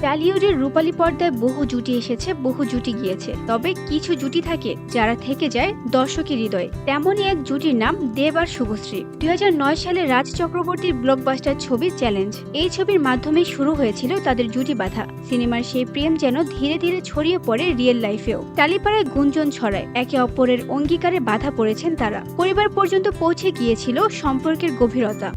টলিউডের রূপালী পর্দায় বহু জুটি এসেছে, বহু জুটি গিয়েছে। তবে কিছু জুটি থাকে যারা থেকে যায় দর্শকের হৃদয়ে। তেমনই এক জুটির নাম দেব আর শুভশ্রী। 2009 সালে রাজ চক্রবর্তীর ব্লকবাস্টার ছবি চ্যালেঞ্জ। এই ছবির মাধ্যমে শুরু হয়েছিল তাদের জুটি বাঁধা। সিনেমার সেই প্রেম যেন ধীরে ধীরে ছড়িয়ে পড়ে রিয়েল লাইফেও। টালিপাড়ায় গুঞ্জন ছড়ায়, একে অপরের অঙ্গীকারে বাধা পড়েছেন তারা। পরিবার পর্যন্ত পৌঁছে গিয়েছিল সম্পর্কের গভীরতা।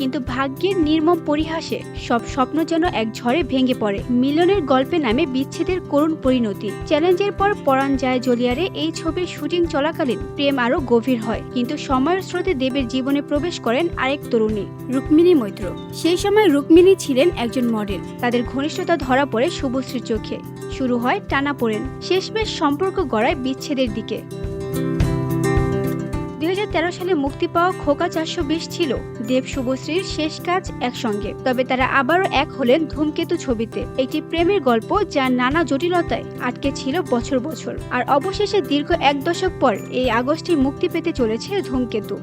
কিন্তু ভাগ্যের নির্মম পরিহাসে সব স্বপ্ন যেন এক ঝড়ে ভেঙে পড়ে। মিলনের গল্পে নামে বিচ্ছেদের করুণ পরিণতি। চ্যালেঞ্জের পর পরাণ যায় জলিয়ারে এই ছবির শুটিং চলাকালীন প্রেম আরো গভীর হয়। কিন্তু সময়ের স্রোতে দেবের জীবনে প্রবেশ করেন আরেক তরুণী, রুক্মিণী মৈত্র। সেই সময় রুক্মিণী ছিলেন একজন মডেল। তাদের ঘনিষ্ঠতা ধরা পড়ে শুভশ্রীর চোখে। শুরু হয় টানাপোড়েন, শেষমেশ সম্পর্ক গড়ায় বিচ্ছেদের দিকে। 2013 সালে মুক্তি পাওয়া খোকা 420 ছিল দেব শুভশ্রীর শেষ কাজ একসঙ্গে। তবে তারা আবারও এক হলেন ধূমকেতু ছবিতে, একটি প্রেমের গল্প যার নানা জটিলতায় আটকে ছিল বছর বছর। আর অবশেষে দীর্ঘ এক দশক পর এই আগস্টে মুক্তি পেতে চলেছে ধূমকেতু।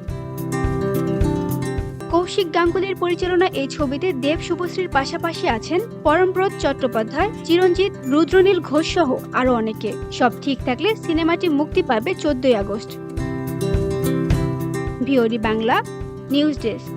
কৌশিক গাঙ্গুলির পরিচালনা এই ছবিতে দেব শুভশ্রীর পাশাপাশি আছেন পরমব্রত চট্টোপাধ্যায়, চিরঞ্জিত, রুদ্রনীল ঘোষ সহ আরো অনেকে। সব ঠিক থাকলে সিনেমাটি মুক্তি পাবে 14 August. VOD Bangla news desk.